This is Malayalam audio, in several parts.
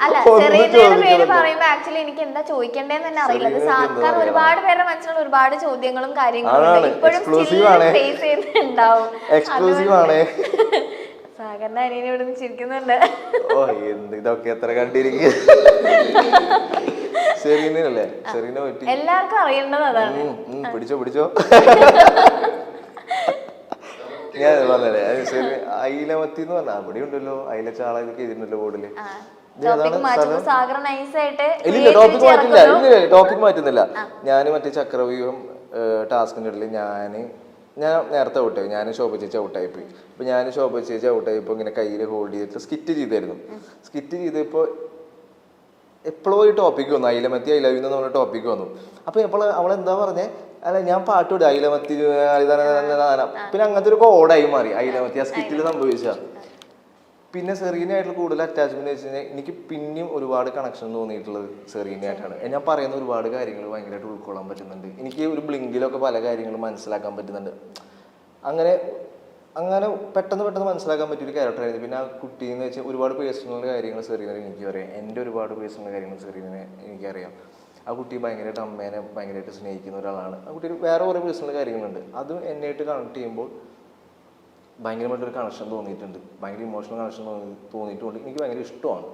അല്ല സെറീനയുടെ പേര് പറയുമ്പോ ആക്ച്വലി എനിക്ക് എന്താ ചോദിക്കണ്ടേന്ന് തന്നെ അറിയില്ല. അത് സാധാരണ ഒരുപാട് പേരുടെ മനസ്സിലുള്ള ഒരുപാട് ചോദ്യങ്ങളും കാര്യങ്ങളും ഇപ്പോഴും ഫേസ് ചെയ്യുന്നുണ്ടാവും. സാഗറിന്റെ അനിയനെ ഇവിടെ നിന്ന് ചിരിക്കുന്നുണ്ട്. ഓ എന്ത് ഇതൊക്കെ എത്ര കണ്ടിരിക്കുക. സെറീനല്ലേ, സെറീന പറ്റി എല്ലാവർക്കും അറിയേണ്ടത് അതാണ്. പിടിച്ചോ പിടിച്ചോ. ഞാൻ പറഞ്ഞേ അയിലമത്തി എന്ന് പറഞ്ഞാ അവിടെ ഉണ്ടല്ലോ, അയില ചാള ഇതൊക്കെ എഴുതിണ്ടല്ലോ ബോർഡില്. ടോപ്പിക് മാറ്റുന്നില്ല. ഞാൻ മറ്റേ ചക്രവ്യൂഹം ടാസ്കിന്റെ ഇടയിൽ ഞാൻ നേരത്തെ ഔട്ടായി. ഞാൻ ശോഭ ചേച്ചി ഔട്ടായിപ്പോയി. അപ്പൊ ഞാൻ ശോഭ ചേച്ചി ഔട്ടായിപ്പോ ഇങ്ങനെ കയ്യിൽ ഹോൾഡ് ചെയ്തിട്ട് സ്കിറ്റ് ചെയ്തായിരുന്നു. സ്കിറ്റ് ചെയ്തപ്പോ എപ്പോഴോ ഈ ടോപ്പിക്ക് വന്നു, അയിലമത്തി ഐ ലവ് യു എന്ന് പറഞ്ഞ ടോപ്പിക്ക് വന്നു. അപ്പൊ എപ്പോഴും അവളെന്താ പറഞ്ഞേ, അല്ല ഞാൻ പാട്ട് വിടും അയിലമത്തി, പിന്നെ അങ്ങനത്തെ ഒരു കോഡായി മാറി അയിലമത്തി ആ സ്കിറ്റിൽ സംഭവിച്ച. പിന്നെ സെറീനയായിട്ടുള്ള കൂടുതൽ അറ്റാച്ച്മെന്റ് വെച്ച് കഴിഞ്ഞാൽ എനിക്ക് പിന്നെയും ഒരുപാട് കണക്ഷൻ തോന്നിയിട്ടുള്ളത് സെറീനയായിട്ടാണ്. ഞാൻ പറയുന്ന ഒരുപാട് കാര്യങ്ങൾ ഭയങ്കരമായിട്ട് ഉൾക്കൊള്ളാൻ പറ്റുന്നുണ്ട്. എനിക്ക് ഒരു ബ്ലിങ്കിലൊക്കെ പല കാര്യങ്ങളും മനസ്സിലാക്കാൻ പറ്റുന്നുണ്ട്. അങ്ങനെ അങ്ങനെ പെട്ടെന്ന് മനസ്സിലാക്കാൻ പറ്റിയൊരു ക്യാരക്ടറായിരുന്നു. പിന്നെ ആ കുട്ടി എന്ന് വെച്ചാൽ ഒരുപാട് പേഴ്സണൽ കാര്യങ്ങൾ സെറീനയെ എനിക്കറിയാം. എൻ്റെ ഒരുപാട് പേഴ്സണൽ കാര്യങ്ങൾ സെറീനയെ എനിക്കറിയാം. ആ കുട്ടി ഭയങ്കരമായിട്ട് അമ്മേനെ ഭയങ്കരമായിട്ട് സ്നേഹിക്കുന്ന ഒരാളാണ്. ആ കുട്ടി വേറെ കുറേ പേഴ്സണൽ കാര്യങ്ങളുണ്ട്. അതും എന്നെയായിട്ട് കണക്ട് ചെയ്യുമ്പോൾ ഭയങ്കരമായിട്ടൊരു കണക്ഷൻ തോന്നിയിട്ടുണ്ട്. ഭയങ്കര ഇമോഷണൽ കണക്ഷൻ തോന്നിയിട്ടുണ്ട്. എനിക്ക് ഭയങ്കര ഇഷ്ടമാണ്.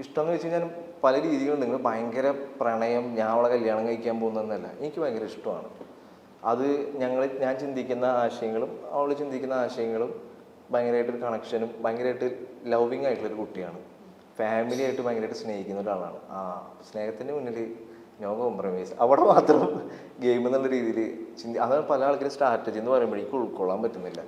ഇഷ്ടം എന്ന് വെച്ച് കഴിഞ്ഞാൽ പല രീതികളും. നിങ്ങൾ ഭയങ്കര പ്രണയം, ഞാൻ അവളെ കല്യാണം കഴിക്കാൻ പോകുന്നതെന്നല്ല, എനിക്ക് ഭയങ്കര ഇഷ്ടമാണ്. അത് ഞാൻ ചിന്തിക്കുന്ന ആശയങ്ങളും അവൾ ചിന്തിക്കുന്ന ആശയങ്ങളും ഭയങ്കരമായിട്ടൊരു കണക്ഷനും ഭയങ്കരമായിട്ട് ലവിങ് ആയിട്ടുള്ളൊരു കുട്ടിയാണ്. ഫാമിലി ആയിട്ട് ഭയങ്കരമായിട്ട് സ്നേഹിക്കുന്ന ഒരാളാണ്. ആ സ്നേഹത്തിന് മുന്നിൽ നോ കോംപ്രമൈസ്. അവിടെ മാത്രം ഗെയിം എന്നുള്ള രീതിയിൽ അതാണ് പല ആൾക്കാരും സ്ട്രാറ്റജി എന്ന് പറയുമ്പോഴേക്കും ഉൾക്കൊള്ളാൻ പറ്റുന്നില്ല.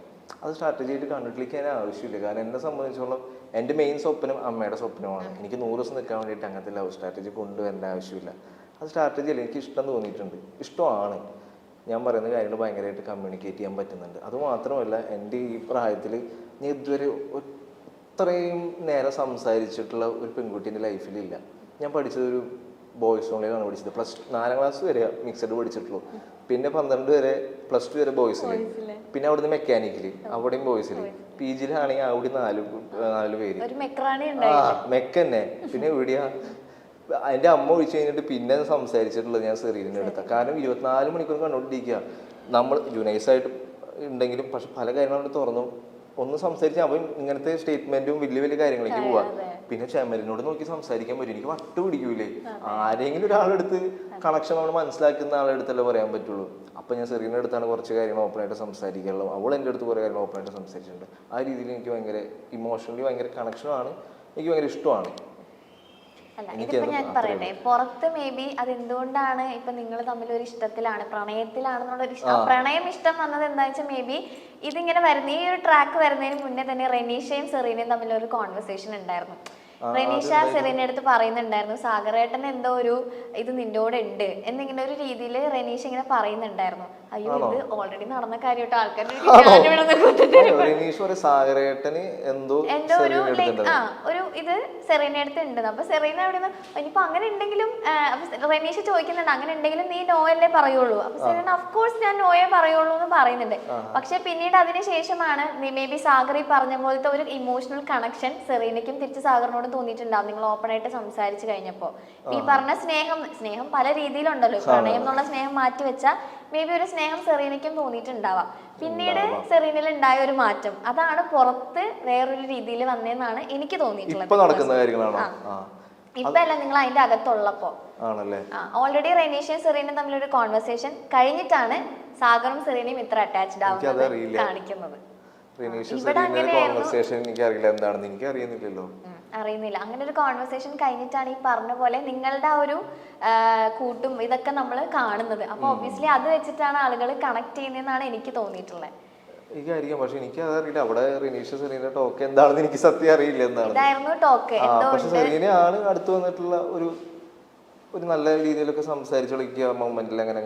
അത് സ്ട്രാറ്റജി ആയിട്ട് കണ്ടിട്ടിരിക്കാൻ ആവശ്യമില്ല. കാരണം എന്നെ സംബന്ധിച്ചോളം എൻ്റെ മെയിൻ സ്വപ്നം അമ്മയുടെ സ്വപ്നമാണ്. എനിക്ക് 100 ദിവസം നിൽക്കാൻ വേണ്ടിയിട്ട് അങ്ങനത്തെ ലവ് സ്ട്രാറ്റജി കൊണ്ടുവരേണ്ട ആവശ്യമില്ല. അത് സ്ട്രാറ്റജി അല്ല, എനിക്ക് ഇഷ്ടം തോന്നിയിട്ടുണ്ട്. ഇഷ്ടമാണ്. ഞാൻ പറയുന്ന കാര്യങ്ങൾ ഭയങ്കരമായിട്ട് കമ്മ്യൂണിക്കേറ്റ് ചെയ്യാൻ പറ്റുന്നുണ്ട്. അതുമാത്രമല്ല, എൻ്റെ ഈ പ്രായത്തിൽ ഞാൻ ഇതുവരെ ഇത്രയും നേരം സംസാരിച്ചിട്ടുള്ള ഒരു പെൺകുട്ടീൻ്റെ ലൈഫിലില്ല. ഞാൻ പഠിച്ചതൊരു ബോയ്സ് ഓൺലൈനാണ് പഠിച്ചത്. +4ാം ക്ലാസ് വരെ മിക്സഡ് പഠിച്ചിട്ടുള്ളൂ. പിന്നെ 12 വരെ +2 വരെ ബോയ്സിൽ, പിന്നെ അവിടുന്ന് മെക്കാനിക്കല്, അവിടെയും ബോയ്സിൽ. PG-യിലാണെങ്കിൽ അവിടെ 4 പേര് മെക്കന്നെ. പിന്നെ എവിടെയാ അതിൻ്റെ അമ്മ ഒഴിച്ചു കഴിഞ്ഞിട്ട് പിന്നെ സംസാരിച്ചിട്ടുള്ളത് ഞാൻ സെറീനിൻ്റെ അടുത്ത. കാരണം 24 മണിക്കൂർ കണ്ടുകൊണ്ടിരിക്കുക. നമ്മൾ ജുനൈസായിട്ട് ഉണ്ടെങ്കിലും പക്ഷെ പല കാര്യങ്ങളും തുറന്നു ഒന്ന് സംസാരിച്ച് അവൻ ഇങ്ങനത്തെ സ്റ്റേറ്റ്മെന്റും വലിയ കാര്യങ്ങളിലേക്ക് പോവാ. പിന്നെ ചെമലിനോട് നോക്കി സംസാരിക്കാൻ പറ്റും. എനിക്ക് വട്ട് പിടിക്കൂലേ. ആരെങ്കിലും ഒരാളെടുത്ത് കണക്ഷൻ നമ്മൾ മനസ്സിലാക്കുന്ന ആളെടുത്തല്ലേ പറയാൻ പറ്റുള്ളൂ. അപ്പൊ ഞാൻ സെറീനയുടെ അടുത്താണ് കുറച്ച് കാര്യങ്ങൾ ഓപ്പണായിട്ട് സംസാരിക്കാനുള്ളത്. അവൾ എൻ്റെ അടുത്ത് കുറേ കാര്യങ്ങൾ ഓപ്പണായിട്ട് സംസാരിച്ചിട്ടുണ്ട്. ആ രീതിയിൽ എനിക്ക് ഭയങ്കര ഇമോഷണലി ഭയങ്കര കണക്ഷനാണ്. എനിക്ക് ഭയങ്കര ഇഷ്ടമാണ്. അല്ല, ഇതിപ്പോ ഞാൻ പറയട്ടെ, പുറത്ത് മേ ബി അതെന്തുകൊണ്ടാണ് ഇപ്പൊ നിങ്ങൾ തമ്മിൽ ഒരു ഇഷ്ടത്തിലാണ്, പ്രണയത്തിലാണെന്നുള്ളൊരു പ്രണയം ഇഷ്ടം വന്നത് എന്താ വെച്ചാൽ മേ ബി ഇതിങ്ങനെ വരുന്ന ഈ ഒരു ട്രാക്ക് വരുന്നതിന് മുന്നേ തന്നെ റെനീഷയും സെറീനയും തമ്മിൽ ഒരു കോൺവെർസേഷൻ ഉണ്ടായിരുന്നു. റെനീഷ സെറീനയുടെ അടുത്ത് പറയുന്നുണ്ടായിരുന്നു, സാഗറേട്ടൻ എന്തോ ഒരു ഇത് നിന്റെ കൂടെ ഉണ്ട് എന്നിങ്ങനെ ഒരു രീതിയിൽ റെനീഷ ഇങ്ങനെ പറയുന്നുണ്ടായിരുന്നു. അയ്യോ, ഇത് ഓൾറെഡി നടന്ന കാര്യമായിട്ട് ആൾക്കാരുടെ എന്തോ ഒരു ഇത് സെറീന അടുത്ത് ഉണ്ട്. അപ്പൊ സെറീന അവിടെ നിന്ന് ഇനിയിപ്പോ അങ്ങനെ ഉണ്ടെങ്കിലും റെനീഷ ചോദിക്കുന്നുണ്ട്, അങ്ങനെ ഉണ്ടെങ്കിലും നീ നോയല്ലേ പറയുള്ളൂ. അപ്പൊ സെറീന ഓഫ്കോഴ്സ് ഞാൻ നോയെ പറയുള്ളൂ എന്ന് പറയുന്നുണ്ട്. പക്ഷെ പിന്നീട് അതിനുശേഷമാണ് മേ ബി സാഗർ ഈ പറഞ്ഞ പോലത്തെ ഒരു ഇമോഷണൽ കണക്ഷൻ സെറീനയ്ക്കും തിരിച്ച് സാഗറിനോട് തോന്നിയിട്ടുണ്ടാവും. നിങ്ങൾ ഓപ്പൺ ആയിട്ട് സംസാരിച്ചു കഴിഞ്ഞപ്പോ ഈ പറഞ്ഞ സ്നേഹം പല രീതിയിലുണ്ടല്ലോ. പ്രണയം എന്നുള്ള സ്നേഹം മാറ്റി വെച്ചാൽ മേ ബി ഒരു സ്നേഹം സെറീനയ്ക്കും തോന്നിയിട്ടുണ്ടാവാം. പിന്നീട് സെറീനയിൽ ഉണ്ടായ ഒരു മാറ്റം അതാണ് പുറത്ത് വേറൊരു രീതിയിൽ വന്നതെന്നാണ് എനിക്ക് തോന്നിയിട്ടുള്ളത്. ഇപ്പൊ അല്ല, നിങ്ങൾ അതിന്റെ അകത്തുള്ളപ്പോ ഓൾറെഡി റെനീഷയും സെറീനയും തമ്മിലൊരു കോൺവെർസേഷൻ കഴിഞ്ഞിട്ടാണ് സാഗറും സെറീനയും ഇത്ര അറ്റാച്ച്ഡ് ആവുന്നത് കാണിക്കുന്നത്. അറിയുന്നില്ല. അങ്ങനെ ഒരു കോൺവെർസേഷൻ കഴിഞ്ഞിട്ടാണ് ഈ പറഞ്ഞ പോലെ നിങ്ങളുടെ ആ ഒരു കൂട്ടും ഇതൊക്കെ നമ്മൾ കാണുന്നത്. അപ്പൊ ഒബ്വിയസ്ലി അത് വെച്ചിട്ടാണ് ആളുകൾ കണക്ട് ചെയ്യുന്നതെന്നാണ് എനിക്ക് തോന്നിയിട്ടുള്ളത്. എനിക്കറിയാം, പക്ഷെ എനിക്ക് അതറിയില്ല. അവിടെ റെനീഷ സെറീന ടോക്ക് എന്താണെന്ന് എനിക്ക് സത്യം അറിയില്ല എന്താണ്. ഇതായിരുന്നു ടോക്ക്. പക്ഷെ സെറീനയാണ് അടുത്ത് വന്നിട്ടുള്ള ഒരു നല്ല രീതിയിലൊക്കെ സംസാരിച്ചു കളിക്കുക മൊമെന്റിൽ, അങ്ങനെ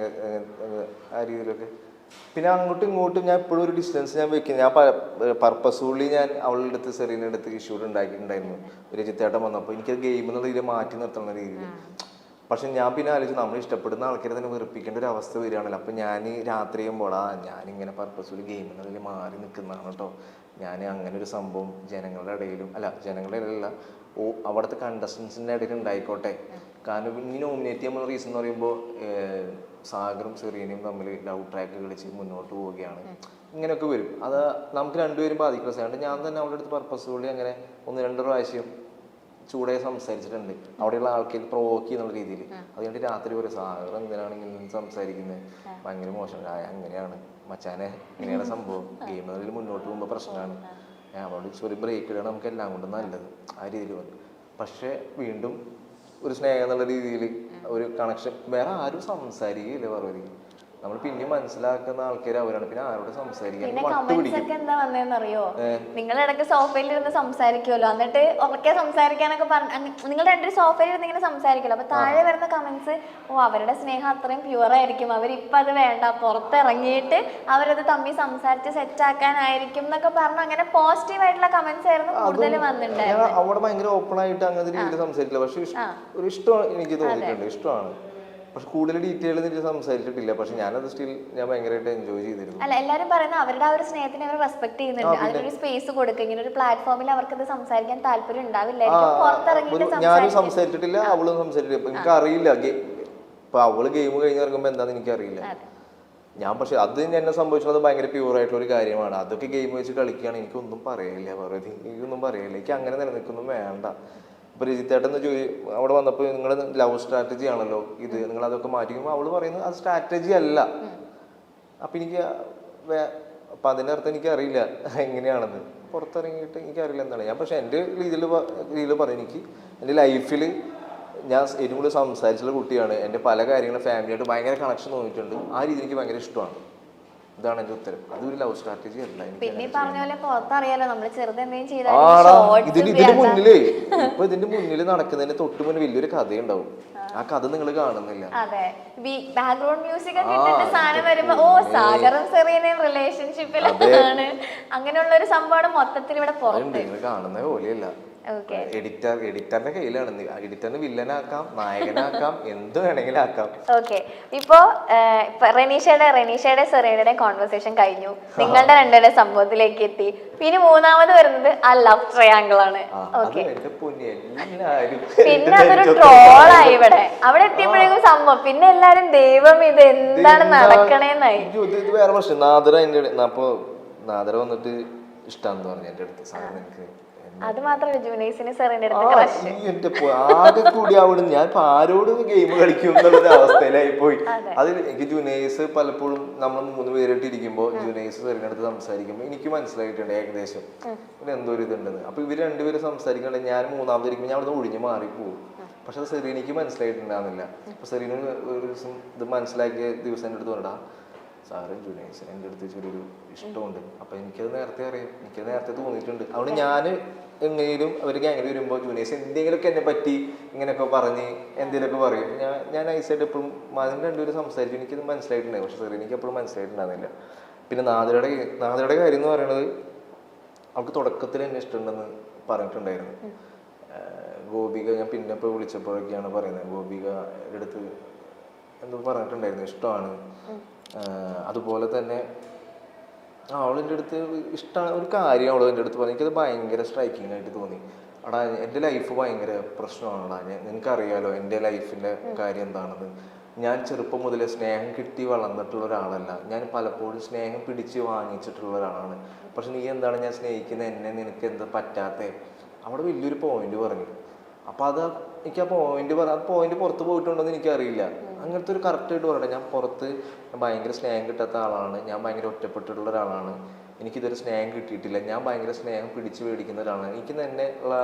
ആ രീതിയിലൊക്കെ. പിന്നെ അങ്ങോട്ടും ഇങ്ങോട്ടും ഞാൻ എപ്പോഴും ഒരു ഡിസ്റ്റൻസ് ഞാൻ വെക്കും. ഞാൻ പർപ്പസ്ഫുള്ളി ഞാൻ അവളുടെ അടുത്ത് സെറീനയുടെ അടുത്ത് ഇഷ്യൂഡ് ഉണ്ടാക്കിയിട്ടുണ്ടായിരുന്നു. ഒരു ചിത്തേട്ടം വന്നപ്പോൾ എനിക്കത് ഗെയിം എന്നുള്ള രീതിയിൽ മാറ്റി നിർത്തുന്ന രീതിയിൽ. പക്ഷെ ഞാൻ പിന്നെ ആലോചിച്ചു നമ്മൾ ഇഷ്ടപ്പെടുന്ന ആൾക്കാരെ തന്നെ വെറുപ്പിക്കേണ്ട ഒരു അവസ്ഥ വരികയാണല്ലോ. അപ്പം ഞാൻ രാത്രി ചെയ്യുമ്പോൾ ഞാനിങ്ങനെ പർപ്പസ്ഫുള്ളി ഗെയിമിൽ മാറി നിൽക്കുന്നതാണ് കേട്ടോ. ഞാൻ അങ്ങനെ ഒരു സംഭവം ജനങ്ങളുടെ ഇടയിലും ജനങ്ങളുടെ ഇടയിലല്ല, അവിടുത്തെ കണ്ടസ്റ്റൻസിൻ്റെ ഇടയിൽ ഉണ്ടായിക്കോട്ടെ. കാരണം ഇനി നോമിനേറ്റ് ചെയ്യുമ്പോൾ റീസൺ എന്ന് പറയുമ്പോൾ സാഗറും സെറീനയും തമ്മിൽ ലവ് ട്രാക്ക് കളിച്ച് മുന്നോട്ട് പോവുകയാണ്, ഇങ്ങനെയൊക്കെ വരും. അത് നമുക്ക് രണ്ടുപേരും ബാധിക്കുന്ന സാധനം. ഞാൻ തന്നെ അവളുടെ അടുത്ത് പർപ്പസ്ഫുള്ളി അങ്ങനെ 1-2 പ്രാവശ്യം ചൂടായി സംസാരിച്ചിട്ടുണ്ട്, അവിടെയുള്ള ആൾക്കാർ പ്രൊവോക്ക് ചെയ്യുന്ന രീതിയിൽ. അതുകൊണ്ട് രാത്രി ഒരു സാഗർ എന്തിനാണ് ഇങ്ങനെ സംസാരിക്കുന്നത്, ഭയങ്കര മോശം, അങ്ങനെയാണ് മച്ചാനെ, ഇങ്ങനെയാണ് സംഭവം, ഗെയിമിൽ മുന്നോട്ട് പോകുമ്പോൾ പ്രശ്നമാണ്, അവളോട് ഒരു ബ്രേക്ക് ഇടാണ് നമുക്ക് എല്ലാം കൊണ്ടും നല്ലത്, ആ രീതിയിൽ വന്നു. പക്ഷെ വീണ്ടും ഒരു സ്നേഹം എന്നുള്ള രീതിയിൽ ഒരു കണക്ഷൻ, വേറെ ആരും സംസാരിക്കുകയില്ല പറവരി. നമ്മൾ പിന്നെ മനസ്സിലാക്കുന്ന ആൾക്കാർ അവരാണ്. പിന്നെ ആരോട് സംസാരിക്കാൻ എന്താ വന്നതെന്നറിയോ, നിങ്ങൾ ഇടയ്ക്ക് സോഫയിൽ ഇരുന്ന് സംസാരിക്കുമല്ലോ, എന്നിട്ട് ഉറക്കെ സംസാരിക്കാനൊക്കെ നിങ്ങൾ രണ്ടൊരു സോഫയിൽ ഇരുന്ന് ഇങ്ങനെ സംസാരിക്കുമല്ലോ, അപ്പൊ താഴെ വരുന്ന കമന്റ്സ്, അവരുടെ സ്നേഹം അത്രയും പ്യുവർ ആയിരിക്കും, അവരിപ്പം അത് വേണ്ട, പുറത്തിറങ്ങിയിട്ട് അവരത് തമ്മിൽ സംസാരിച്ച് സെറ്റ് ആക്കാനായിരിക്കും എന്നൊക്കെ പറഞ്ഞു. അങ്ങനെ പോസിറ്റീവ് ആയിട്ടുള്ള കമന്റ്സ് ആയിരുന്നു കൂടുതൽ വന്നിട്ടുണ്ടായിരുന്നു. അവിടെ ഭയങ്കര ഓപ്പൺ ആയിട്ട് അങ്ങനത്തെ രീതിയിൽ സംസാരിക്കില്ല. പക്ഷെ ഒരു ഇഷ്ടമാണ് എനിക്ക് തോന്നിയിട്ടുണ്ട്, ഇഷ്ടമാണ്. പക്ഷെ കൂടുതൽ ഡീറ്റെയിൽ എനിക്ക് സംസാരിച്ചിട്ടില്ല. പക്ഷെ ഞാനത് സ്റ്റിൽ ഞാൻ ഭയങ്കരമായിട്ട് എൻജോയ് ചെയ്തിരുന്നു. അല്ല, എല്ലാവരും പറയുന്നത് അവരുടെ ആ ഒരു സ്നേഹത്തിനെ അവർ റെസ്പെക്ട് ചെയ്യുന്നുണ്ട്, അതിനൊരു സ്പേസ് കൊടുക്കുക. ഇങ്ങനെ ഒരു പ്ലാറ്റ്ഫോമിൽ അവർക്ക് അത് സംസാരിക്കാൻ താല്പര്യം ഉണ്ടാവില്ലായിരിക്കും, പുറത്തിറങ്ങിയിട്ട്. ഞാനും സംസാരിച്ചിട്ടില്ല, അവളും സംസാരിച്ചിട്ടില്ല. എനിക്ക് അറിയില്ല ഇപ്പൊ അവള് ഗെയിം കഴിഞ്ഞ് ഇറങ്ങുമ്പോൾ എന്താന്ന് എനിക്കറിയില്ല. ഞാൻ പക്ഷെ അത് എന്നെ സംഭവിച്ചത് ഭയങ്കര പ്യൂർ ആയിട്ടുള്ള ഒരു കാര്യമാണ്. അതൊക്കെ ഗെയിം വെച്ച് കളിക്കുകയാണ്, എനിക്കൊന്നും പറയില്ല, എനിക്കൊന്നും പറയില്ല. എനിക്ക് അങ്ങനെ നിലനിൽക്കൊന്നും വേണ്ട. ഇപ്പൊ രജിത്തേട്ടൻ അവിടെ വന്നപ്പോൾ നിങ്ങൾ ലവ് സ്ട്രാറ്റജി ആണല്ലോ ഇത്, നിങ്ങൾ അതൊക്കെ മാറ്റിക്കുമ്പോൾ അവള് പറയുന്നത് അത് സ്ട്രാറ്റജി അല്ല. അപ്പൊ എനിക്ക് അപ്പൊ അതിൻ്റെ അർത്ഥം എനിക്കറിയില്ല എങ്ങനെയാണെന്ന്. പുറത്തിറങ്ങിയിട്ട് എനിക്കറിയില്ല എന്താണ് ഞാൻ. പക്ഷെ എൻ്റെ രീതിയിൽ പറയും, എനിക്ക് എൻ്റെ ലൈഫിൽ ഞാൻ ഏറ്റവും കൂടുതൽ സംസാരിച്ചുള്ള കുട്ടിയാണ്. എൻ്റെ പല കാര്യങ്ങളും ഫാമിലിയായിട്ട് ഭയങ്കര കണക്ഷൻ തോന്നിയിട്ടുണ്ട്. ആ രീതി എനിക്ക് ഭയങ്കര ഇഷ്ടമാണ്. ഇതാണ് എന്റെ ഉത്തരം. അതൊരു ലവ് സ്ട്രാറ്റജി അല്ല. പിന്നെ പറഞ്ഞ പോലെ പുറത്തറിയാലോ, നമ്മള് ഇതിന്റെ മുന്നില് ഇപ്പൊ ഇതിന്റെ മുന്നിൽ നടക്കുന്നതിന് തൊട്ട് മുന്നിൽ വലിയൊരു കഥയുണ്ടാവും. ആ കഥ നിങ്ങൾ കാണുന്നില്ല. അതെ, ബാക്ക്ഗ്രൗണ്ട് മ്യൂസിക് ഒക്കെ ഇട്ടിട്ട് സാധനം വരുമ്പോ സാഗറും സെറീനയും റിലേഷൻഷിപ്പിലാണ്, അങ്ങനെയുള്ള ഒരു സംഭവം മൊത്തത്തിൽ ഇവിടെ പുറത്ത് കാണുന്ന പോലെയല്ല. എഡിറ്ററിന്റെ കയ്യിലാണ്. എഡിറ്ററിന് വില്ലനാക്കാം, നായകനാക്കാം, എന്ത് വേണമെങ്കിലും ആക്കാം. ഓക്കെ, ഇപ്പോ റെനീഷയുടെ സെറീനയുടെ കോൺവെർസേഷൻ കഴിഞ്ഞു, നിങ്ങളുടെ രണ്ടുപേരുടെ സംഭവത്തിലേക്ക് എത്തി. പിന്നെ മൂന്നാമത് വരുന്നത് ആ ലവ് ട്രയാങ്കിൾ ആണ്. ഓക്കെ, പിന്നെ അതൊരു ട്രോളായി ഇവിടെ. അവിടെ എത്തിയപ്പോഴേക്കും സംഭവം പിന്നെ എല്ലാരും ദൈവം ഇത് എന്താണ് നടക്കണേന്നായി. ഇത് വേറെ പ്രശ്നം. നാദര വന്നിട്ട് ഇഷ്ടാന്ന് പറഞ്ഞു എന്റെ അടുത്ത്. സാറിന് എനിക്ക് അത് മാത്രമല്ല, ജുനൈസിന് സെറീനയുടെ ആകെ കൂടി അവിടെ ഞാൻ ആരോട് ഗെയിം കളിക്കും എന്നുള്ളൊരു അവസ്ഥയിലായി പോയി. അതിൽ എനിക്ക് ജുനൈസ് പലപ്പോഴും നമ്മൾ 3 പേരായിട്ട് ഇരിക്കുമ്പോൾ ജുനൈസ് സെറീനയുടെ അടുത്ത് സംസാരിക്കുമ്പോൾ എനിക്ക് മനസ്സിലായിട്ടുണ്ട് ഏകദേശം ഇവിടെ എന്തോ ഒരു ഇതുണ്ടെന്ന്. അപ്പൊ ഇവർ രണ്ടുപേരും സംസാരിക്കണ്ടേ, ഞാൻ മൂന്നാമതിരിക്കുമ്പോൾ ഞാൻ അവിടെ ഒഴിഞ്ഞു മാറിപ്പോകും. പക്ഷെ അത് സെറീനയ്ക്ക് മനസ്സിലായിട്ടുണ്ടാകുന്നില്ല. അപ്പൊ സെറീന ഒരു ദിവസം ഇത് മനസ്സിലാക്കിയ ദിവസം എൻ്റെ അടുത്ത് പറഞ്ഞാ, സാറ് ജുനൈസിന് എൻ്റെ അടുത്ത് ചെറിയൊരു ഇഷ്ടമുണ്ട്. അപ്പൊ എനിക്കത് നേരത്തെ അറിയാം, എനിക്കത് നേരത്തെ തോന്നിയിട്ടുണ്ട്. അതുകൊണ്ട് ഞാൻ എങ്ങനെയും അവർക്ക് അങ്ങനെ വരുമ്പോൾ ജുനൈസ് എന്തെങ്കിലുമൊക്കെ എന്നെ പറ്റി ഇങ്ങനെയൊക്കെ പറഞ്ഞ് എന്തെങ്കിലുമൊക്കെ പറയും. ഞാൻ നൈസായിട്ട് എപ്പോഴും അതിന് രണ്ടുപേരും സംസാരിച്ചു, എനിക്കത് മനസ്സിലായിട്ടുണ്ടായി. പക്ഷെ സാർ എനിക്ക് എപ്പോഴും മനസ്സിലായിട്ടുണ്ടാകുന്നില്ല. പിന്നെ നാദരയുടെ കാര്യം എന്ന് പറയുന്നത്, അവൾക്ക് തുടക്കത്തിൽ എന്നെ ഇഷ്ടമുണ്ടെന്ന് പറഞ്ഞിട്ടുണ്ടായിരുന്നു. ഗോപിക ഞാൻ പിന്നെ ഇപ്പോൾ വിളിച്ചപ്പോഴൊക്കെയാണ് പറയുന്നത്, ഗോപികയുടെ അടുത്ത് എന്തോ പറഞ്ഞിട്ടുണ്ടായിരുന്നു, ഇഷ്ടമാണ്. അതുപോലെ തന്നെ അവളെൻ്റെ അടുത്ത് ഇഷ്ടമാണ് ഒരു കാര്യം അവൾ എൻ്റെ അടുത്ത് പറഞ്ഞു. എനിക്കത് ഭയങ്കര സ്ട്രൈക്കിംഗ് ആയിട്ട് തോന്നി. എടാ, എൻ്റെ ലൈഫ് ഭയങ്കര പ്രശ്നമാണെടാ, നിനക്കറിയാലോ എൻ്റെ ലൈഫിൻ്റെ കാര്യം എന്താണെന്ന്. ഞാൻ ചെറുപ്പം മുതലേ സ്നേഹം കിട്ടി വളർന്നിട്ടുള്ള ഒരാളല്ല. ഞാൻ പലപ്പോഴും സ്നേഹം പിടിച്ച് വാങ്ങിച്ചിട്ടുള്ള ഒരാളാണ്. പക്ഷെ നീ എന്താണ് ഞാൻ സ്നേഹിക്കുന്ന എന്നെ നിനക്ക് എന്താ പറ്റാത്തേ? അവിടെ വലിയൊരു പോയിന്റ് പറഞ്ഞു. അപ്പം അത് എനിക്ക് ആ പോയിന്റ് പുറത്ത് പോയിട്ടുണ്ടോയെന്ന് എനിക്കറിയില്ല. അങ്ങനത്തെ ഒരു കറക്റ്റായിട്ട് പറയട്ടെ, ഞാൻ പുറത്ത് ഭയങ്കര സ്നേഹം കിട്ടാത്ത ആളാണ്, ഞാൻ ഭയങ്കര ഒറ്റപ്പെട്ടിട്ടുള്ള ഒരാളാണ്, എനിക്കിതൊരു സ്നേഹം കിട്ടിയിട്ടില്ല, ഞാൻ ഭയങ്കര സ്നേഹം പിടിച്ച് മേടിക്കുന്ന ഒരാളാണ്, എനിക്ക് തന്നെ ഉള്ള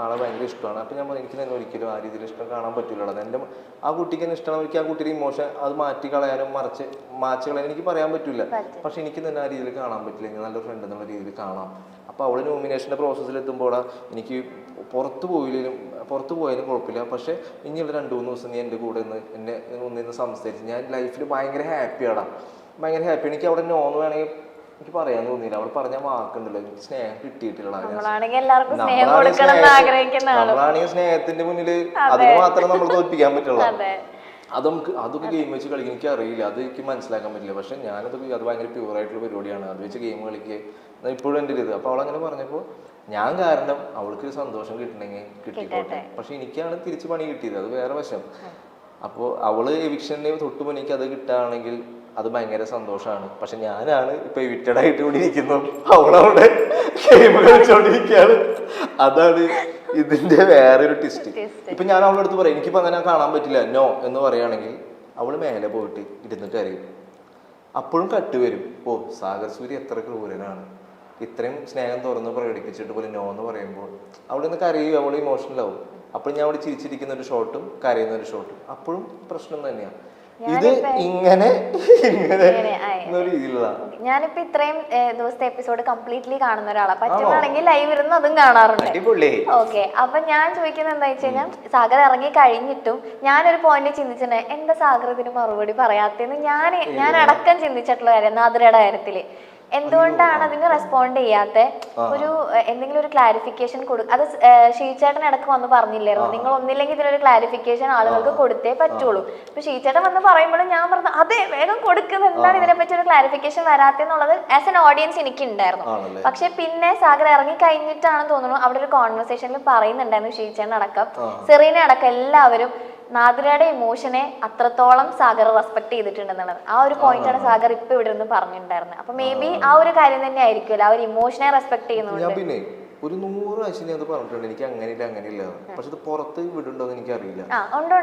ആളെ ഭയങ്കര ഇഷ്ടമാണ്. അപ്പം ഞാൻ പറഞ്ഞു, എനിക്ക് തന്നെ ഒരിക്കലും ആ രീതിയിൽ ഇഷ്ടം കാണാൻ പറ്റില്ല. എൻ്റെ ആ കുട്ടിക്ക് തന്നെ ഇഷ്ടമാണ്, എനിക്ക് ആ കുട്ടിയുടെ ഇമോഷൻ അത് മാറ്റി കളയാനും മാച്ച് കളയാനും എനിക്ക് പറയാൻ പറ്റില്ല. പക്ഷെ എനിക്ക് തന്നെ ആ രീതിയിൽ കാണാൻ പറ്റില്ല, എനിക്ക് നല്ലൊരു ഫ്രണ്ട് എന്നുള്ള രീതിയിൽ കാണാം. അപ്പോൾ അവൾ നോമിനേഷൻ്റെ പ്രോസസ്സിൽ എത്തുമ്പോൾ എനിക്ക് പുറത്ത് പോയാലും കുഴപ്പമില്ല, പക്ഷെ ഇനിയുള്ള 2-3 ദിവസം നീ എൻ്റെ കൂടെ ഒന്നിന്ന് സംസാരിച്ച് ഞാൻ ലൈഫിൽ ഭയങ്കര ഹാപ്പിയാണ്. എനിക്ക് അവിടെ നോന്ന് വേണമെങ്കിൽ എനിക്ക് പറയാൻ തോന്നിയില്ല. അവൾ പറഞ്ഞ വാക്കുണ്ടല്ലോ, എനിക്ക് സ്നേഹം കിട്ടിയിട്ടില്ല. നമ്മളാണെങ്കിൽ സ്നേഹത്തിന്റെ മുന്നിൽ അതിന് മാത്രം നമ്മൾ തോൽപ്പിക്കാൻ പറ്റുള്ളൂ. അതൊക്കെ ഗെയിം വെച്ച് കളിക്കാൻ എനിക്ക് അറിയില്ല, അത് എനിക്ക് മനസ്സിലാക്കാൻ പറ്റില്ല. പക്ഷെ അത് ഭയങ്കര പ്യൂറായിട്ടുള്ള പരിപാടിയാണ്. അത് വെച്ച് ഗെയിം കളിക്കുക ഇപ്പോഴും എൻ്റെ ഒരു ഇത്. അപ്പോൾ അവളങ്ങനെ പറഞ്ഞപ്പോൾ ഞാൻ കാരണം അവൾക്ക് സന്തോഷം കിട്ടണമെങ്കിൽ കിട്ടിക്കോട്ടെ, പക്ഷെ എനിക്കാണ് തിരിച്ച് പണി കിട്ടിയത്, അത് വേറെ വശം. അപ്പോൾ അവള് എവിക്ഷന് തൊട്ട് മുന്നിക്ക് അത് കിട്ടുകയാണെങ്കിൽ അത് ഭയങ്കര സന്തോഷമാണ്. പക്ഷെ ഞാനാണ് ഇപ്പൊ എവിക്റ്റഡ് ആയിട്ട് ഇവിടെ ഇരിക്കുന്നത്, അവളവിടെ ഗെയിം കളിച്ചോണ്ടിരിക്കുകയാണ്. അതാണ് ഇതിന്റെ വേറൊരു ട്വിസ്റ്റ്. ഇപ്പൊ ഞാൻ അവളുടെ അടുത്ത് പറയാം എനിക്കിപ്പോ അങ്ങനെ കാണാൻ പറ്റില്ല നോ എന്ന് പറയുകയാണെങ്കിൽ അവള് മേലെ പോയിട്ട് ഇരുന്നിട്ട് അറിയും. അപ്പോഴും കട്ട് വരും, ഓ സാഗർ സൂര്യ എത്ര ക്രൂരനാണ്, ഇത്രയും സ്നേഹം തുറന്ന് പ്രകടിപ്പിച്ചിട്ട് പോലും നോ എന്ന് പറയുമ്പോൾ അവിടെ നിന്ന് കരയും, അവൾ ഇമോഷണൽ ആവും. അപ്പോൾ ഞാൻ അവിടെ ചിരിച്ചിരിക്കുന്ന ഒരു ഷോട്ടും കരയുന്ന ഒരു ഷോട്ടും അപ്പോഴും പ്രശ്നം തന്നെയാണ്. ഇത് ഇങ്ങനെ ഞാനിപ്പോ ഇത്രയും ദിവസത്തെ എപ്പിസോഡ് കംപ്ലീറ്റ്ലി കാണുന്ന ഒരാളാണ്. പറ്റുവാണെങ്കിൽ ലൈവ് ഇരുന്ന് അതും കാണാറുണ്ട്. ഓക്കെ, അപ്പൊ ഞാൻ ചോദിക്കുന്നത് എന്താ വെച്ച് കഴിഞ്ഞാൽ സാഗർ ഇറങ്ങി കഴിഞ്ഞിട്ടും ഞാനൊരു പോയിന്റ് ചിന്തിച്ചിട്ടുണ്ട്, എന്താ സാഗർ ഇതിന് മറുപടി പറയാത്തേന്ന് ഞാൻ അടക്കം ചിന്തിച്ചിട്ടുള്ള കാര്യം നാദിരയുടെ കാര്യത്തില്. എന്തുകൊണ്ടാണ് അതിന് റെസ്പോണ്ട് ചെയ്യാത്ത ഒരു എന്തെങ്കിലും ഒരു ക്ലാരിഫിക്കേഷൻ കൊടുക്കും. അത് ഷീചേട്ടൻ ഇടക്ക് വന്ന് പറഞ്ഞില്ലായിരുന്നു, നിങ്ങൾ ഒന്നില്ലെങ്കിൽ ഇതിനൊരു ക്ലാരിഫിക്കേഷൻ ആളുകൾക്ക് കൊടുത്തേ പറ്റുള്ളൂ. ഇപ്പൊ ഷീചേട്ടൻ വന്ന് പറയുമ്പോഴും ഞാൻ പറഞ്ഞു അതെ വേഗം കൊടുക്കുന്നത്, എന്താണ് ഇതിനെപ്പറ്റി ഒരു ക്ലാരിഫിക്കേഷൻ വരാത്തെന്നുള്ളത് ആസ് എൻ ഓഡിയൻസ് എനിക്ക് ഉണ്ടായിരുന്നു. പക്ഷെ പിന്നെ സാഗർ ഇറങ്ങി കഴിഞ്ഞിട്ടാണ് തോന്നുന്നു അവിടെ ഒരു കോൺവെർസേഷനിൽ പറയുന്നുണ്ടായിരുന്നു ഷീചേട്ടൻ അടക്കം സെറീന അടക്കം എല്ലാവരും നാദിരയുടെ ഇമോഷനെ അത്രത്തോളം സാഗർ റെസ്പെക്ട് ചെയ്തിട്ടുണ്ടെന്നുള്ളത്. ആ ഒരു പോയിന്റാണ് സാഗർ ഇപ്പൊ ഇവിടെ നിന്ന് പറഞ്ഞിട്ടുണ്ടായിരുന്നത്. അപ്പൊ മേ ബി ആ ഒരു കാര്യം തന്നെ ആയിരിക്കുമല്ലോ, ആ ഒരു ഇമോഷനെ റെസ്പെക്ട് ചെയ്യുന്നുണ്ട്. പിന്നെ ഒരു 100 പ്രാവശ്യം അത് പറഞ്ഞിട്ടുണ്ട്, എനിക്ക് അങ്ങനെയില്ല. പക്ഷെ ഇത് പുറത്ത് വിടുണ്ടോ എന്ന് എനിക്ക് അറിയില്ല.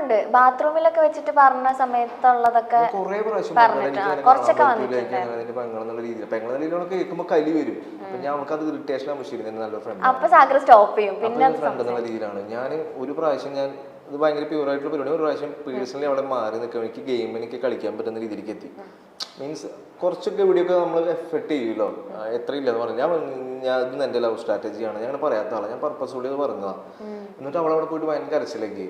ഉണ്ട് ബാത്റൂമിലൊക്കെ വെച്ചിട്ട് പറഞ്ഞ സമയത്തുള്ളതൊക്കെ കുറെ പ്രാവശ്യം കുറച്ചൊക്കെ വന്നിട്ടുണ്ട്. കേൾക്കുമ്പോ കലി വരും. അപ്പൊ ഞാൻ അവൾക്ക് അത് ഇറിറ്റേഷൻ ആവശ്യം നല്ല ഫ്രണ്ട്. അപ്പൊ സാഗർ സ്റ്റോപ്പ് ചെയ്യും. പിന്നെ ഫ്രണ്ട് എന്നുള്ള രീതിയിലാണ് ഞാൻ ഒരു പ്രാവശ്യം ഇത് ഭയങ്കര പ്യൂറായിട്ടുള്ള പരിപാടി. ഒരു പ്രാവശ്യം പേഴ്സണലി അവിടെ മാറി നിൽക്കുക, എനിക്ക് ഗെയിം എനിക്ക് കളിക്കാൻ പറ്റുന്ന രീതിയിലേക്ക് എത്തി. മീൻസ് കുറച്ചൊക്കെ ഇവിടെയൊക്കെ നമ്മൾ എഫർട്ട് ചെയ്യുമല്ലോ, എത്രയില്ലെന്ന് പറഞ്ഞു. ഞാൻ ഇത് എൻ്റെ ലവ് സ്ട്രാറ്റജിയാണ്, ഞാൻ പറയാത്ത ആളാണ്, ഞാൻ പർപ്പസ്ഫുള്ളി അത് പറഞ്ഞതാണ്. എന്നിട്ട് അവളവിടെ പോയിട്ട് ഭയങ്കര കരച്ചിലേക്ക്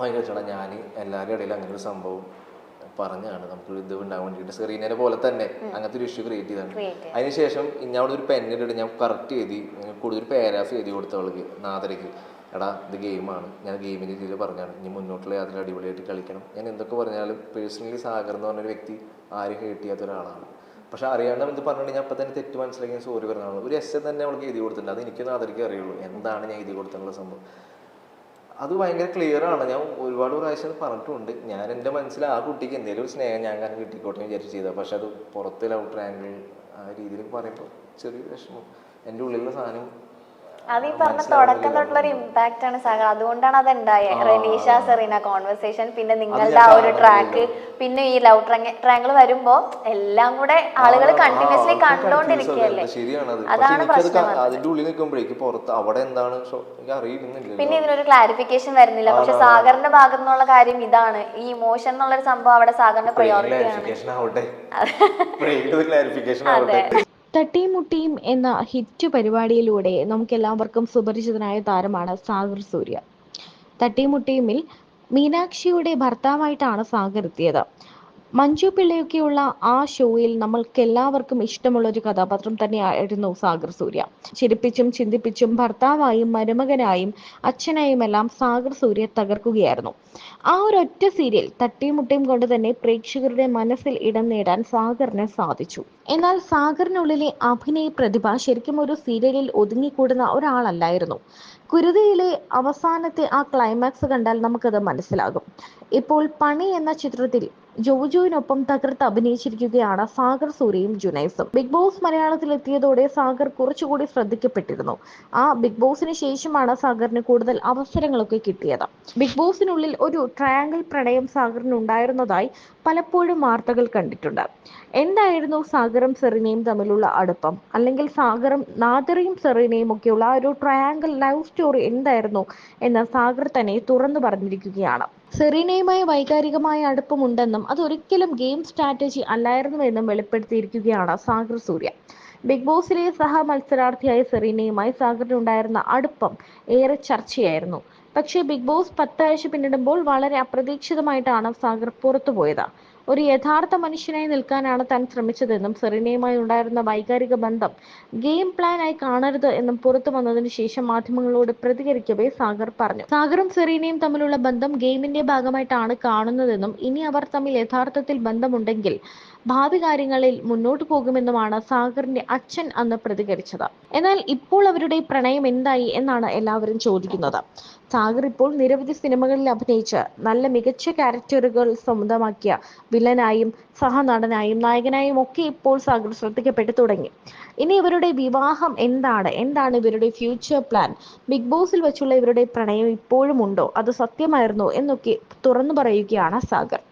ഭയങ്കര ഞാൻ എല്ലാവരുടെ ഇടയിൽ അങ്ങനെ ഒരു സംഭവം പറഞ്ഞാണ് നമുക്ക് ഇത് ഉണ്ടാകാൻ വേണ്ടിയിട്ട് സെറീനയെ പോലെ തന്നെ അങ്ങനത്തെ ഒരു ഇഷ്യൂ ക്രിയേറ്റ് ചെയ്താണ്. അതിനുശേഷം ഞാൻ അവിടെ ഒരു പെന്നിട്ട് ഞാൻ കറക്റ്റ് എഴുതി കൂടുതൽ പാരാഫ് എഴുതി കൊടുത്തവൾക്ക് നാദരയ്ക്ക്, എടാ ഇത് ഗെയിമാണ്, ഞാൻ ഗെയിമിൻ്റെ രീതിയിൽ പറഞ്ഞാണ്, ഇനി മുന്നോട്ടുള്ള അതിൽ അടിപൊളിയായിട്ട് കളിക്കണം. ഞാൻ എന്തൊക്കെ പറഞ്ഞാലും പേഴ്സണലി സാഗർ എന്ന് പറഞ്ഞൊരു വ്യക്തി ആരും ഹേറ്റ് ചെയ്യാത്ത ഒരാളാണ്. പക്ഷെ അറിയാണ്ട് എന്ത് പറഞ്ഞിട്ട് ഞാൻ അപ്പം തന്നെ തെറ്റ് മനസ്സിലാക്കി ഞാൻ സോറി പറഞ്ഞാണ്. ഒരു എസ് തന്നെ അവൾക്ക് എഴുതി കൊടുത്തിട്ടുണ്ട്, അത് എനിക്കൊന്നും അതൊക്കെ അറിയുള്ളൂ എന്താണ് ഞാൻ എഴുതി കൊടുത്തിട്ടുള്ള സംഭവം. അത് ഭയങ്കര ക്ലിയർ ആണ്. ഞാൻ ഒരുപാട് പ്രാവശ്യം പറഞ്ഞിട്ടുണ്ട്, ഞാൻ എൻ്റെ മനസ്സിൽ ആ കുട്ടിക്ക് എന്തെങ്കിലും ഒരു സ്നേഹം ഞാൻ കാരണം കിട്ടിക്കോട്ടെ വിചാരിച്ച് ചെയ്താൽ. പക്ഷെ അത് പുറത്തെ ഔട്ടർ ആംഗിൾ ആ രീതിയിൽ പറയുമ്പോൾ ചെറിയ വിഷമം, എൻ്റെ ഉള്ളിലുള്ള സാധനം അത് ഈ പറഞ്ഞ തുടക്കം തൊട്ടുള്ള ഒരു ഇമ്പാക്ട് ആണ് സാഗർ. അതുകൊണ്ടാണ് അത് ഉണ്ടായത്. റെനീഷ സെറീന കോൺവെർസേഷൻ, പിന്നെ നിങ്ങളുടെ ആ ഒരു ട്രാക്ക്, പിന്നെ ഈ ലവ് ട്രാങ്കിൾ വരുമ്പോ എല്ലാം കൂടെ ആളുകൾ കണ്ടിന്യൂസ്ലി കണ്ടോണ്ടിരിക്കുകയല്ലേ. അതാണ് പ്രശ്നം. പിന്നെ ഇതിനൊരു ക്ലാരിഫിക്കേഷൻ വരുന്നില്ല. പക്ഷെ സാഗറിന്റെ ഭാഗത്തു നിന്നുള്ള കാര്യം ഇതാണ്, ഈ ഇമോഷൻ എന്നുള്ളൊരു സംഭവം അവിടെ സാഗറിന്റെ പ്രയോറിറ്റി ആണ്. തട്ടിയും മുട്ടിയും എന്ന ഹിറ്റ് പരിപാടിയിലൂടെ നമുക്കെല്ലാവർക്കും സുപരിചിതനായ താരമാണ് സാഗർ സൂര്യ. തട്ടിയും മുട്ടിയുമിൽ മീനാക്ഷിയുടെ ഭർത്താവായിട്ടാണ് സാഗർ എത്തിയത്. മഞ്ജു പിള്ളയൊക്കെയുള്ള ആ ഷോയിൽ നമ്മൾക്ക് എല്ലാവർക്കും ഇഷ്ടമുള്ള ഒരു കഥാപാത്രം തന്നെയായിരുന്നു സാഗർ സൂര്യ. ചിരിപ്പിച്ചും ചിന്തിപ്പിച്ചും ഭർത്താവായും മരുമകനായും അച്ഛനായും എല്ലാം സാഗർ സൂര്യ തകർക്കുകയായിരുന്നു. ആ ഒരൊറ്റ സീരിയൽ തട്ടിയും മുട്ടിയും കൊണ്ട് തന്നെ പ്രേക്ഷകരുടെ മനസ്സിൽ ഇടം നേടാൻ സാഗറിന് സാധിച്ചു. എന്നാൽ സാഗറിനുള്ളിലെ അഭിനയ പ്രതിഭ ശരിക്കും ഒരു സീരിയലിൽ ഒതുങ്ങിക്കൂടുന്ന ഒരാളല്ലായിരുന്നു. കുരുതിയിലെ അവസാനത്തെ ആ ക്ലൈമാക്സ് കണ്ടാൽ നമുക്കത് മനസ്സിലാകും. ഇപ്പോൾ പണി എന്ന ചിത്രത്തിൽ ജോജുവിനൊപ്പം തകർത്ത് അഭിനയിച്ചിരിക്കുകയാണ് സാഗർ സൂര്യയും ജുനൈസും. ബിഗ് ബോസ് മലയാളത്തിൽ എത്തിയതോടെ സാഗർ കുറച്ചുകൂടി ശ്രദ്ധിക്കപ്പെട്ടിരുന്നു. ആ ബിഗ് ബോസിന് ശേഷമാണ് സാഗറിന് കൂടുതൽ അവസരങ്ങളൊക്കെ കിട്ടിയത്. ബിഗ് ബോസിനുള്ളിൽ ഒരു ട്രയാങ്കിൾ പ്രണയം സാഗറിന് ഉണ്ടായിരുന്നതായി പലപ്പോഴും വാർത്തകൾ കണ്ടിട്ടുണ്ട്. എന്തായിരുന്നു സാഗറും സെറീനയും തമ്മിലുള്ള അടുപ്പം, അല്ലെങ്കിൽ സാഗറും നാദിറയും സെറീനയും ഒക്കെയുള്ള ആ ഒരു ട്രയാങ്കിൾ ലവ് സ്റ്റോറി എന്തായിരുന്നു എന്ന് സാഗർ തന്നെ തുറന്നു പറഞ്ഞിരിക്കുകയാണ്. സെറീനയുമായി വൈകാരികമായ അടുപ്പമുണ്ടെന്നും അതൊരിക്കലും ഗെയിം സ്ട്രാറ്റജി അല്ലായിരുന്നുവെന്നും വെളിപ്പെടുത്തിയിരിക്കുകയാണ് സാഗർ സൂര്യ. ബിഗ് ബോസിലെ സഹ മത്സരാർത്ഥിയായ സെറീനയുമായി സാഗറിനുണ്ടായിരുന്ന അടുപ്പം ഏറെ ചർച്ചയായിരുന്നു. പക്ഷേ ബിഗ് ബോസ് 10 ആഴ്ച പിന്നിടുമ്പോൾ വളരെ അപ്രതീക്ഷിതമായിട്ടാണ് സാഗർ പുറത്തുപോയത്. ഒരു യഥാർത്ഥ മനുഷ്യനായി നിൽക്കാനാണ് താൻ ശ്രമിച്ചതെന്നും സെറീനയുമായി ഉണ്ടായിരുന്ന വൈകാരിക ബന്ധം ഗെയിം പ്ലാൻ ആയി കാണരുത് എന്നും പുറത്തു വന്നതിനു ശേഷം മാധ്യമങ്ങളോട് പ്രതികരിക്കവേ സാഗർ പറഞ്ഞു. സാഗറും സെറീനയും തമ്മിലുള്ള ബന്ധം ഗെയിമിന്റെ ഭാഗമായിട്ടാണ് കാണുന്നതെന്നും ഇനി അവർ തമ്മിൽ യഥാർത്ഥത്തിൽ ബന്ധമുണ്ടെങ്കിൽ ഭാവി കാര്യങ്ങളിൽ മുന്നോട്ടു പോകുമെന്നുമാണ് സാഗറിന്റെ അച്ഛൻ അന്ന് പ്രതികരിച്ചത്. എന്നാൽ ഇപ്പോൾ അവരുടെ പ്രണയം എന്തായി എന്നാണ് എല്ലാവരും ചോദിക്കുന്നത്. സാഗർ ഇപ്പോൾ നിരവധി സിനിമകളിൽ അഭിനയിച്ച് നല്ല മികച്ച ക്യാരക്ടറുകൾ സ്വന്തമാക്കിയ വില്ലനായും സഹനടനായും നായകനായും ഒക്കെ ഇപ്പോൾ സാഗർ ശ്രദ്ധിക്കപ്പെട്ടു തുടങ്ങി. ഇനി ഇവരുടെ വിവാഹം എന്താണ് ഇവരുടെ ഫ്യൂച്ചർ പ്ലാൻ, ബിഗ് ബോസിൽ വെച്ചുള്ള ഇവരുടെ പ്രണയം ഇപ്പോഴും ഉണ്ടോ, അത് സത്യമായിരുന്നോ എന്നൊക്കെ തുറന്നു പറയുകയാണ് സാഗർ.